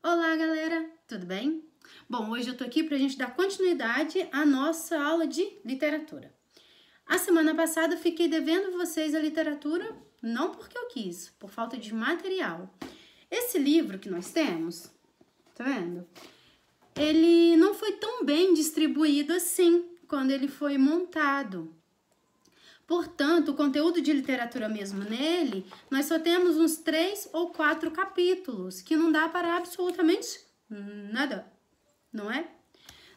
Olá, galera! Tudo bem? Bom, hoje eu tô aqui pra gente dar continuidade à nossa aula de literatura. A semana passada eu fiquei devendo vocês a literatura, não porque eu quis, por falta de material. Esse livro que nós temos, tá vendo? Ele não foi tão bem distribuído assim quando ele foi montado. Portanto, o conteúdo de literatura mesmo nele, nós só temos uns 3 ou 4 capítulos, que não dá para absolutamente nada, não é?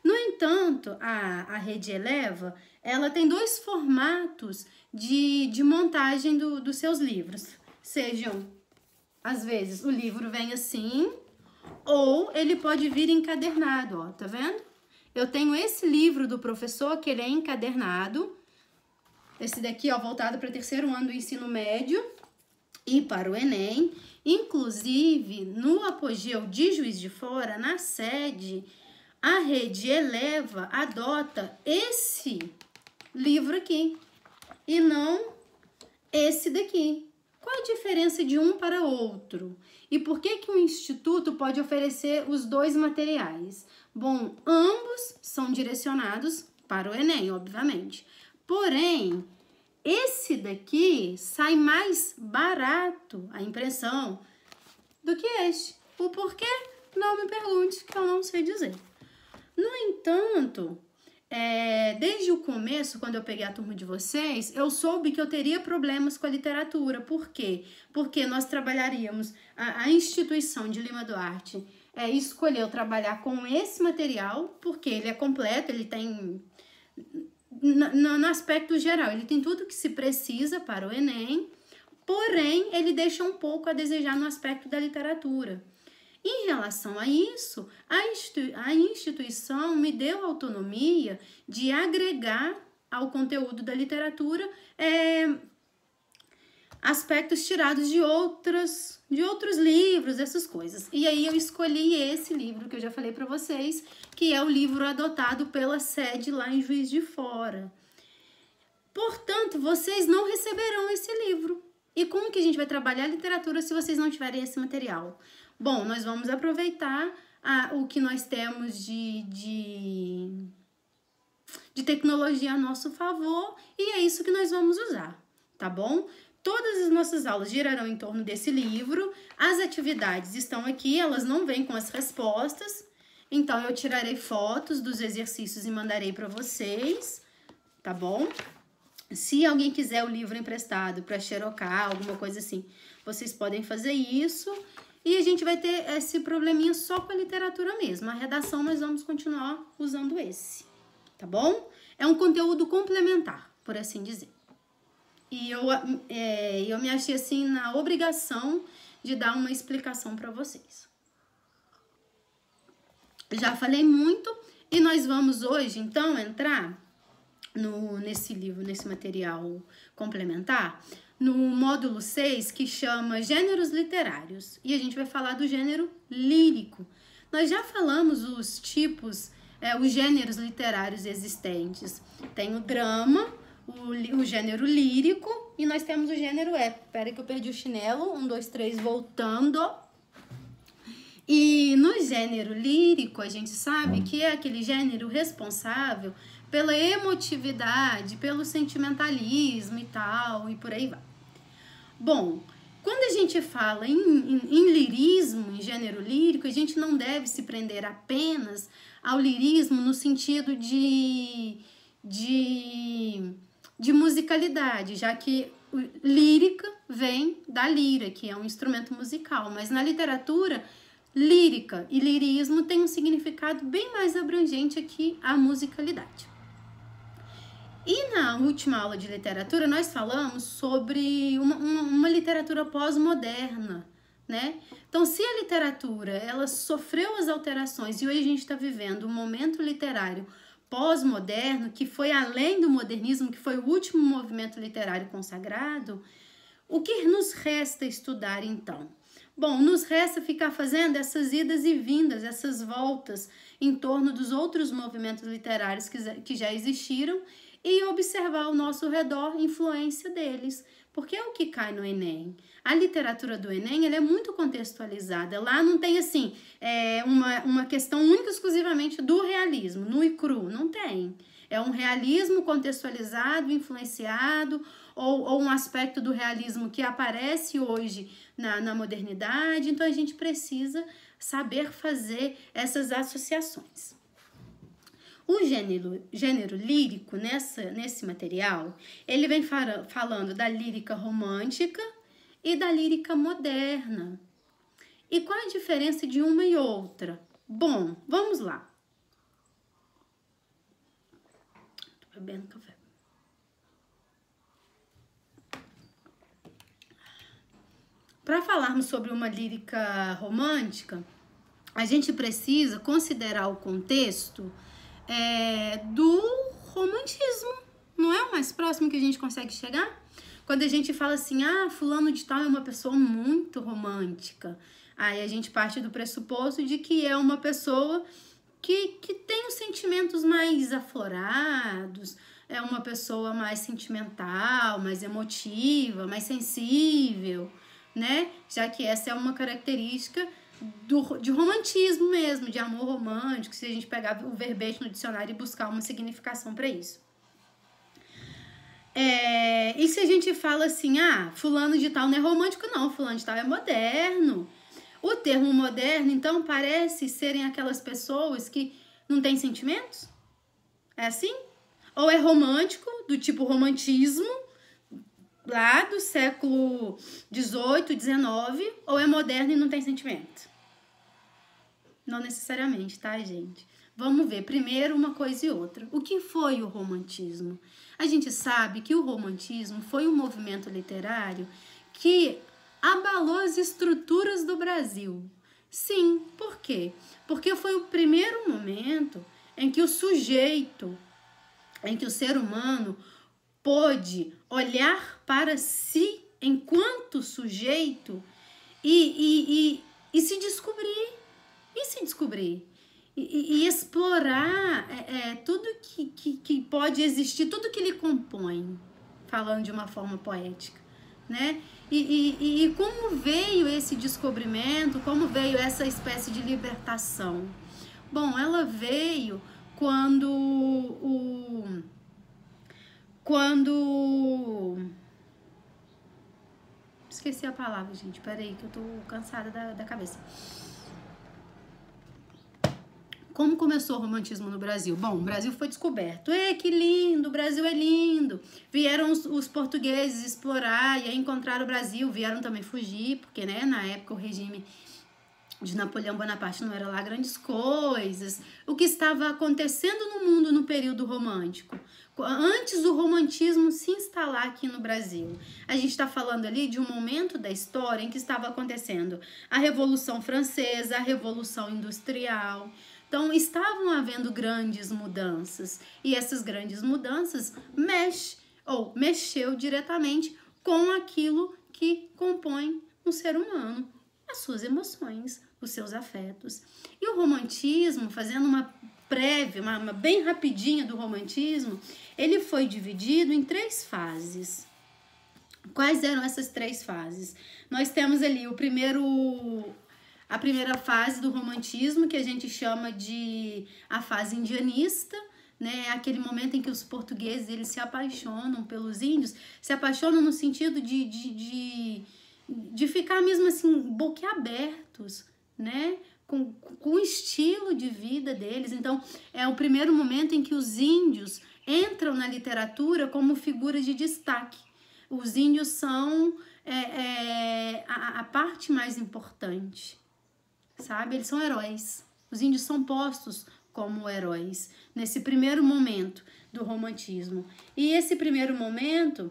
No entanto, a Rede Eleva, ela tem 2 formatos de montagem dos seus livros. Sejam, às vezes, o livro vem assim, ou ele pode vir encadernado, ó, tá vendo? Eu tenho esse livro do professor, que ele é encadernado. Esse daqui, ó, voltado para o 3º ano do ensino médio e para o Enem. Inclusive, no apogeu de Juiz de Fora, na sede, a Rede Eleva adota esse livro aqui e não esse daqui. Qual a diferença de um para outro? E por que que o Instituto pode oferecer os 2 materiais? Bom, ambos são direcionados para o Enem, obviamente. Porém, esse daqui sai mais barato, a impressão, do que este. O porquê? Não me pergunte, que eu não sei dizer. No entanto, desde o começo, quando eu peguei a turma de vocês, eu soube que eu teria problemas com a literatura. Por quê? Porque nós trabalharíamos, a instituição de Lima Duarte escolheu trabalhar com esse material, porque ele é completo, ele tem... No aspecto geral, ele tem tudo que se precisa para o Enem, porém, ele deixa um pouco a desejar no aspecto da literatura. Em relação a isso, a instituição me deu autonomia de agregar ao conteúdo da literatura aspectos tirados de outros livros, essas coisas. E aí eu escolhi esse livro que eu já falei para vocês, que é o livro adotado pela sede lá em Juiz de Fora. Portanto, vocês não receberão esse livro. E como que a gente vai trabalhar a literatura se vocês não tiverem esse material? Bom, nós vamos aproveitar o que nós temos de tecnologia a nosso favor e é isso que nós vamos usar, tá bom? Todas as nossas aulas girarão em torno desse livro. As atividades estão aqui, elas não vêm com as respostas. Então, eu tirarei fotos dos exercícios e mandarei para vocês, tá bom? Se alguém quiser o livro emprestado para xerocar, alguma coisa assim, vocês podem fazer isso. E a gente vai ter esse probleminha só com a literatura mesmo. A redação nós vamos continuar usando esse, tá bom? É um conteúdo complementar, por assim dizer. E eu me achei assim na obrigação de dar uma explicação para vocês. Já falei muito e nós vamos hoje, então, entrar nesse livro, nesse material complementar, no módulo 6, que chama Gêneros Literários. E a gente vai falar do gênero lírico. Nós já falamos os tipos, os gêneros literários existentes. Tem o drama, o gênero lírico, e nós temos o gênero épico. Espera que eu perdi o chinelo. 1, 2, 3, voltando. E no gênero lírico, a gente sabe que é aquele gênero responsável pela emotividade, pelo sentimentalismo e tal, e por aí vai. Bom, quando a gente fala em lirismo, em gênero lírico, a gente não deve se prender apenas ao lirismo no sentido de musicalidade, já que lírica vem da lira, que é um instrumento musical, mas na literatura, lírica e lirismo tem um significado bem mais abrangente que a musicalidade. E na última aula de literatura, nós falamos sobre uma literatura pós-moderna, né? Então, se a literatura ela sofreu as alterações e hoje a gente está vivendo um momento literário pós-moderno, que foi além do modernismo, que foi o último movimento literário consagrado, o que nos resta estudar então? Bom, nos resta ficar fazendo essas idas e vindas, essas voltas em torno dos outros movimentos literários que já existiram e observar ao nosso redor a influência deles, porque é o que cai no Enem. A literatura do Enem, ela é muito contextualizada. Lá não tem, assim, uma questão única exclusivamente do realismo, nu e cru. Não tem. É um realismo contextualizado, influenciado, ou um aspecto do realismo que aparece hoje na modernidade. Então, a gente precisa saber fazer essas associações. O gênero lírico, nesse material, ele vem falando da lírica romântica e da lírica moderna. E qual a diferença de uma e outra? Bom, vamos lá. Tô bebendo café. Para falarmos sobre uma lírica romântica, a gente precisa considerar o contexto do romantismo. Não é o mais próximo que a gente consegue chegar? Quando a gente fala assim, fulano de tal é uma pessoa muito romântica, aí a gente parte do pressuposto de que é uma pessoa que tem os sentimentos mais aflorados, é uma pessoa mais sentimental, mais emotiva, mais sensível, né? Já que essa é uma característica de romantismo mesmo, de amor romântico, se a gente pegar o verbete no dicionário e buscar uma significação para isso. E se a gente fala assim, fulano de tal não é romântico, não, fulano de tal é moderno. O termo moderno, então, parece serem aquelas pessoas que não têm sentimentos? É assim? Ou é romântico, do tipo romantismo, lá do século XVIII, XIX, ou é moderno e não tem sentimento? Não necessariamente, tá, gente? Vamos ver primeiro uma coisa e outra. O que foi o romantismo? A gente sabe que o romantismo foi um movimento literário que abalou as estruturas do Brasil. Sim, por quê? Porque foi o primeiro momento em que o sujeito, em que o ser humano pôde olhar para si enquanto sujeito e se descobrir. E explorar tudo que pode existir, tudo que lhe compõe, falando de uma forma poética, né? E como veio esse descobrimento, como veio essa espécie de libertação? Bom, ela veio quando esqueci a palavra, gente, peraí que eu tô cansada da cabeça. Como começou o romantismo no Brasil? Bom, o Brasil foi descoberto. Que lindo, o Brasil é lindo. Vieram os portugueses explorar e aí encontraram o Brasil. Vieram também fugir, porque, né, na época o regime de Napoleão Bonaparte não era lá grandes coisas. O que estava acontecendo no mundo no período romântico? Antes do romantismo se instalar aqui no Brasil. A gente está falando ali de um momento da história em que estava acontecendo a Revolução Francesa, a Revolução Industrial. Então, estavam havendo grandes mudanças, e essas grandes mudanças mexeu diretamente com aquilo que compõe um ser humano, as suas emoções, os seus afetos. E o romantismo, fazendo uma prévia, uma bem rapidinha do romantismo, ele foi dividido em 3 fases. Quais eram essas 3 fases? Nós temos ali a primeira fase do romantismo, que a gente chama de a fase indianista, né? Aquele momento em que os portugueses eles se apaixonam pelos índios, se apaixonam no sentido de ficar mesmo assim boquiabertos, né? Com o estilo de vida deles. Então, é o primeiro momento em que os índios entram na literatura como figuras de destaque. Os índios são a parte mais importante, sabe? Eles são heróis. Os índios são postos como heróis nesse primeiro momento do romantismo. E esse primeiro momento,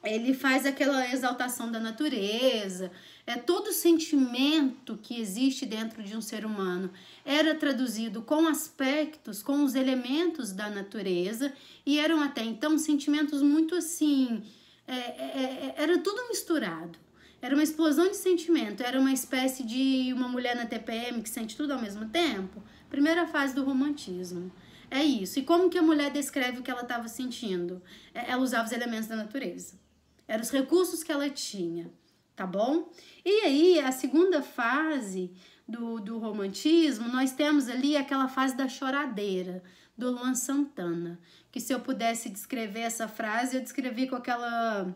ele faz aquela exaltação da natureza, todo sentimento que existe dentro de um ser humano era traduzido com aspectos, com os elementos da natureza, e eram até então sentimentos muito assim, era tudo misturado. Era uma explosão de sentimento, era uma espécie de uma mulher na TPM que sente tudo ao mesmo tempo. Primeira fase do romantismo. É isso. E como que a mulher descreve o que ela estava sentindo? Ela usava os elementos da natureza. Eram os recursos que ela tinha, tá bom? E aí, a segunda fase do romantismo, nós temos ali aquela fase da choradeira, do Luan Santana. Que se eu pudesse descrever essa frase, eu descrevi com aquela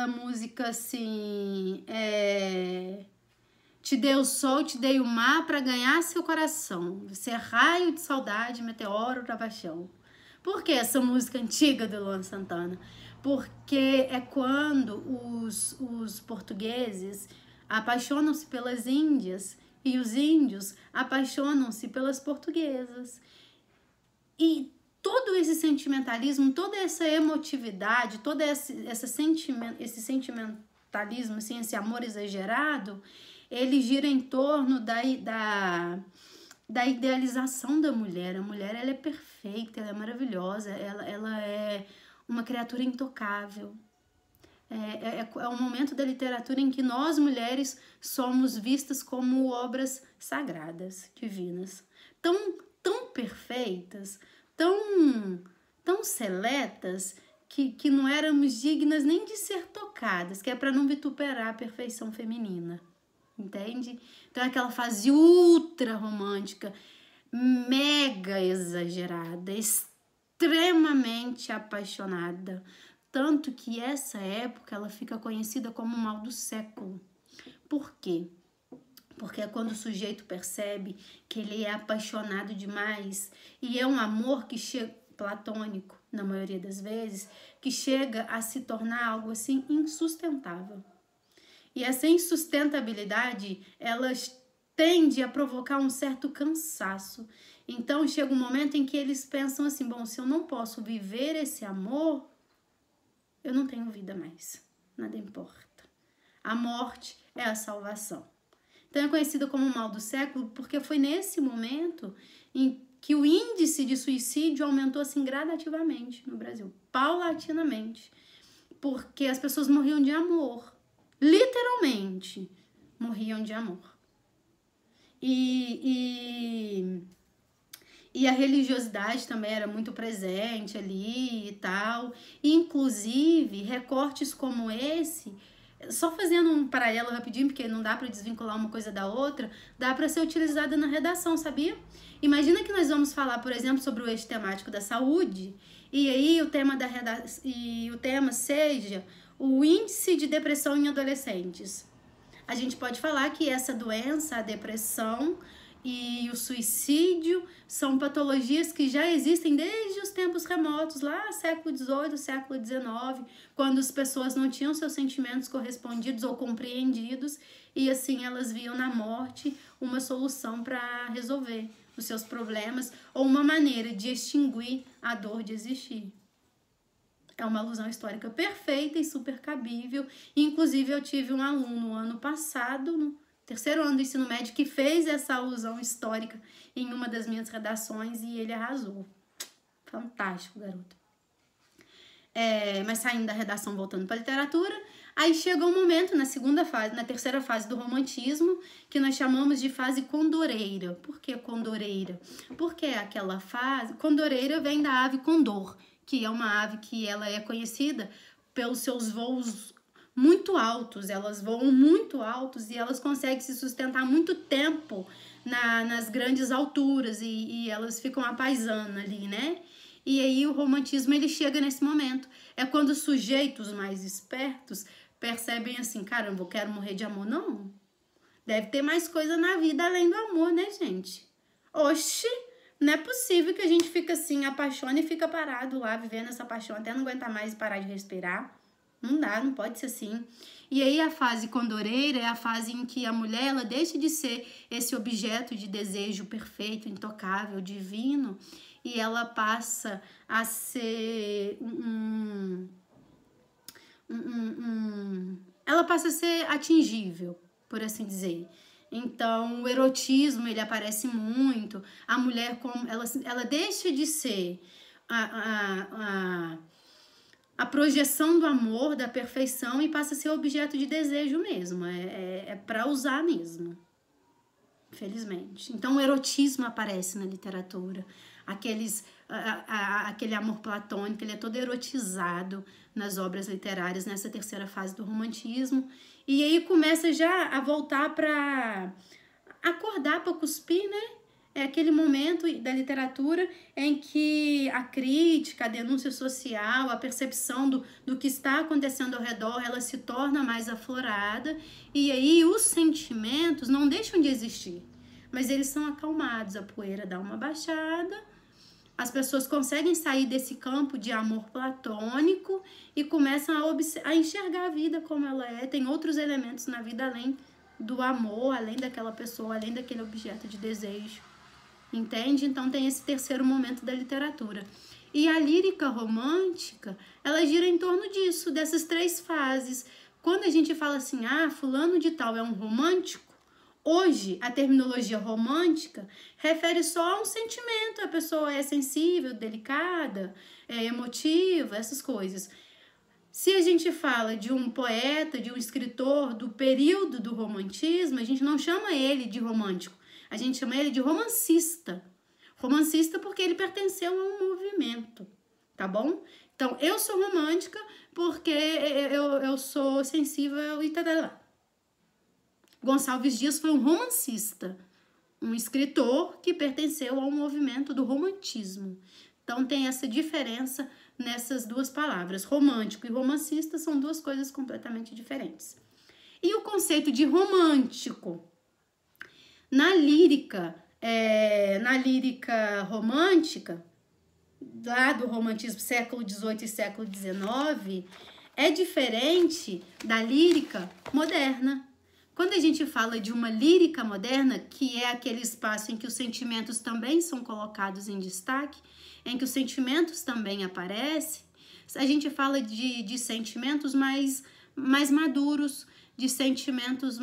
música assim... Te dei o sol, te dei o mar para ganhar seu coração. Você é raio de saudade, meteoro da paixão. Por que essa música antiga do Luan Santana? Porque é quando os portugueses apaixonam-se pelas índias e os índios apaixonam-se pelas portuguesas. E todo esse sentimentalismo, toda essa emotividade, todo esse sentimentalismo, assim, esse amor exagerado, ele gira em torno da idealização da mulher. A mulher, ela é perfeita, ela é maravilhosa, ela é uma criatura intocável. É um momento da literatura em que nós, mulheres, somos vistas como obras sagradas, divinas. Tão perfeitas, tão seletas, que não éramos dignas nem de ser tocadas, que é para não vituperar a perfeição feminina. Entende? Então é aquela fase ultra romântica, mega exagerada, extremamente apaixonada. Tanto que essa época ela fica conhecida como o mal do século. Por quê? Porque é quando o sujeito percebe que ele é apaixonado demais e é um amor que chega, platônico na maioria das vezes, que chega a se tornar algo assim insustentável. E essa insustentabilidade, ela tende a provocar um certo cansaço. Então, chega um momento em que eles pensam assim, bom, se eu não posso viver esse amor, eu não tenho vida mais. Nada importa. A morte é a salvação. Então, é conhecida como o mal do século porque foi nesse momento em que o índice de suicídio aumentou assim gradativamente no Brasil, paulatinamente, porque as pessoas morriam de amor. Literalmente morriam de amor. E a religiosidade também era muito presente ali e tal. E, inclusive, recortes como esse, só fazendo um paralelo rapidinho, porque não dá para desvincular uma coisa da outra, dá para ser utilizada na redação, sabia? Imagina que nós vamos falar, por exemplo, sobre o eixo temático da saúde, e aí o tema seja o índice de depressão em adolescentes. A gente pode falar que essa doença, a depressão e o suicídio, são patologias que já existem desde os tempos remotos, lá século XVIII, século XIX, quando as pessoas não tinham seus sentimentos correspondidos ou compreendidos, e assim elas viam na morte uma solução para resolver os seus problemas ou uma maneira de extinguir a dor de existir. É uma alusão histórica perfeita e super cabível. Inclusive, eu tive um aluno ano passado, no terceiro ano do ensino médio, que fez essa alusão histórica em uma das minhas redações e ele arrasou. Fantástico, garoto. Mas saindo da redação, voltando para a literatura, aí chega um momento na terceira fase do romantismo, que nós chamamos de fase condoreira. Por que condoreira? Porque aquela fase... Condoreira vem da ave condor, que é uma ave que ela é conhecida pelos seus voos muito altos. Elas voam muito altos e elas conseguem se sustentar muito tempo nas grandes alturas e elas ficam apaisando ali, né? E aí o romantismo, ele chega nesse momento. É quando os sujeitos mais espertos percebem assim, caramba, eu quero morrer de amor. Não, deve ter mais coisa na vida além do amor, né, gente? Oxi! Não é possível que a gente fica assim, apaixona e fica parado lá, vivendo essa paixão até não aguentar mais e parar de respirar. Não dá, não pode ser assim. E aí a fase condoreira é a fase em que a mulher, ela deixa de ser esse objeto de desejo perfeito, intocável, divino, e ela passa a ser ela passa a ser atingível, por assim dizer. Então, o erotismo, ele aparece muito. A mulher, como ela deixa de ser a projeção do amor, da perfeição, e passa a ser objeto de desejo mesmo. É para usar mesmo. Felizmente. Então, o erotismo aparece na literatura. Aquele amor platônico, ele é todo erotizado nas obras literárias, nessa terceira fase do romantismo. E aí começa já a voltar para acordar para cuspir, né? É aquele momento da literatura em que a crítica, a denúncia social, a percepção do que está acontecendo ao redor, ela se torna mais aflorada, e aí os sentimentos não deixam de existir, mas eles são acalmados, a poeira dá uma baixada, as pessoas conseguem sair desse campo de amor platônico e começam a enxergar a vida como ela é. Tem outros elementos na vida além do amor, além daquela pessoa, além daquele objeto de desejo. Entende? Então tem esse terceiro momento da literatura. E a lírica romântica, ela gira em torno disso, dessas três fases. Quando a gente fala assim, fulano de tal é um romântico, hoje a terminologia romântica refere só a um sentimento. A pessoa é sensível, delicada, é emotiva, essas coisas. Se a gente fala de um poeta, de um escritor do período do romantismo, a gente não chama ele de romântico. A gente chama ele de romancista. Romancista porque ele pertenceu a um movimento, tá bom? Então, eu sou romântica porque eu sou sensível e tal. Gonçalves Dias foi um romancista, um escritor que pertenceu ao movimento do romantismo. Então, tem essa diferença nessas duas palavras. Romântico e romancista são duas coisas completamente diferentes. E o conceito de romântico? Na lírica romântica, lá do romantismo século XVIII e século XIX, é diferente da lírica moderna. Quando a gente fala de uma lírica moderna, que é aquele espaço em que os sentimentos também são colocados em destaque, em que os sentimentos também aparecem, a gente fala de sentimentos mais maduros, de sentimentos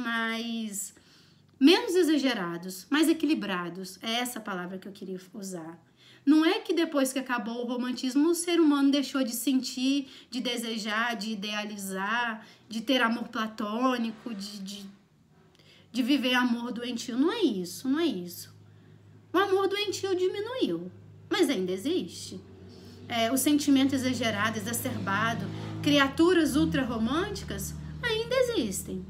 menos exagerados, mais equilibrados. É essa palavra que eu queria usar. Não é que depois que acabou o romantismo, o ser humano deixou de sentir, de desejar, de idealizar, de ter amor platônico, de viver amor doentio. Não é isso, não é isso. O amor doentio diminuiu, mas ainda existe. O sentimento exagerado, exacerbado, criaturas ultra-românticas ainda existem.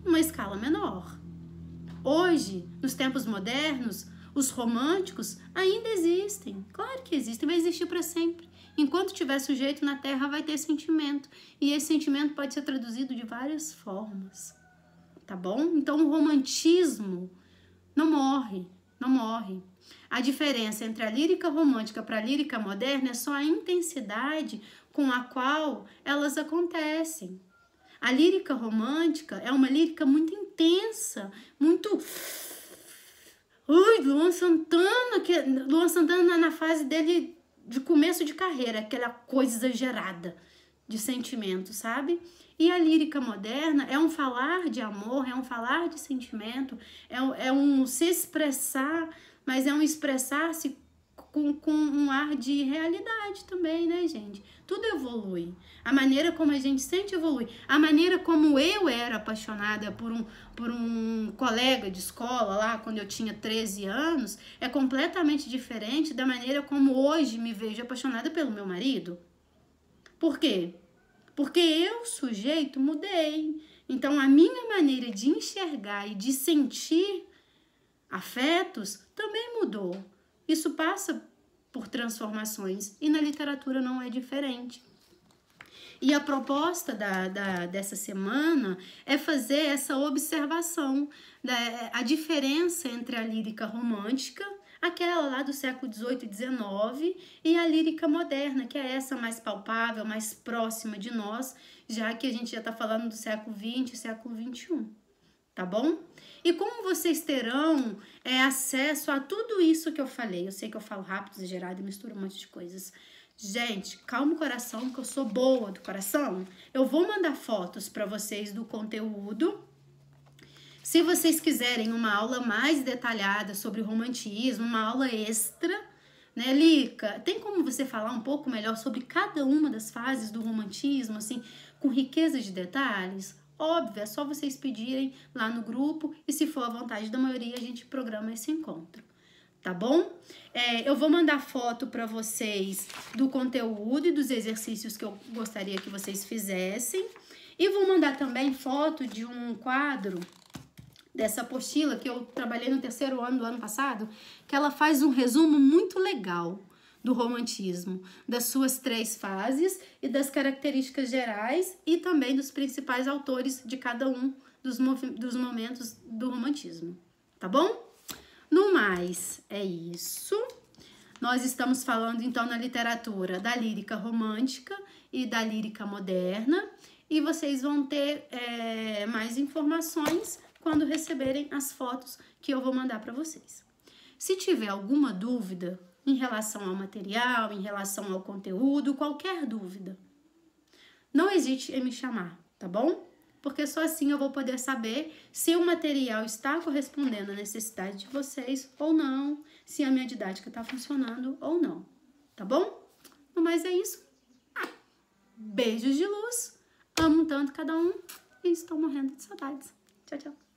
Uma escala menor. Hoje, nos tempos modernos, os românticos ainda existem. Claro que existem, vai existir para sempre. Enquanto tiver sujeito na Terra, vai ter sentimento. E esse sentimento pode ser traduzido de várias formas. Tá bom? Então, o romantismo não morre, não morre. A diferença entre a lírica romântica para a lírica moderna é só a intensidade com a qual elas acontecem. A lírica romântica é uma lírica muito intensa, muito... Luan Santana na fase dele de começo de carreira, aquela coisa exagerada de sentimento, sabe? E a lírica moderna é um falar de amor, é um falar de sentimento, é um se expressar, mas é um expressar-se com um ar de realidade também, né, gente? Tudo evolui. A maneira como a gente sente evolui. A maneira como eu era apaixonada por um colega de escola lá, quando eu tinha 13 anos, é completamente diferente da maneira como hoje me vejo apaixonada pelo meu marido. Por quê? Porque eu, sujeito, mudei. Então, a minha maneira de enxergar e de sentir afetos também mudou. Isso passa por transformações e na literatura não é diferente. E a proposta dessa semana é fazer essa observação, a diferença entre a lírica romântica, aquela lá do século XVIII e XIX, e a lírica moderna, que é essa mais palpável, mais próxima de nós, já que a gente já está falando do século XX e século XXI. Tá bom? E como vocês terão acesso a tudo isso que eu falei? Eu sei que eu falo rápido, exagerado e misturo um monte de coisas. Gente, calma o coração, que eu sou boa do coração. Eu vou mandar fotos para vocês do conteúdo. Se vocês quiserem uma aula mais detalhada sobre o romantismo, uma aula extra, né, Lica? Tem como você falar um pouco melhor sobre cada uma das fases do romantismo, assim, com riqueza de detalhes? Óbvio, é só vocês pedirem lá no grupo e se for à vontade da maioria, a gente programa esse encontro, tá bom? Eu vou mandar foto para vocês do conteúdo e dos exercícios que eu gostaria que vocês fizessem. E vou mandar também foto de um quadro dessa apostila que eu trabalhei no 3º ano do ano passado, que ela faz um resumo muito legal do romantismo, das suas 3 fases e das características gerais e também dos principais autores de cada um dos momentos do romantismo, tá bom? No mais, é isso. Nós estamos falando, então, na literatura da lírica romântica e da lírica moderna, e vocês vão ter mais informações quando receberem as fotos que eu vou mandar para vocês. Se tiver alguma dúvida em relação ao material, em relação ao conteúdo, qualquer dúvida, não hesite em me chamar, tá bom? Porque só assim eu vou poder saber se o material está correspondendo à necessidade de vocês ou não, se a minha didática está funcionando ou não, tá bom? No mais é isso. Beijos de luz, amo tanto cada um e estou morrendo de saudades. Tchau, tchau.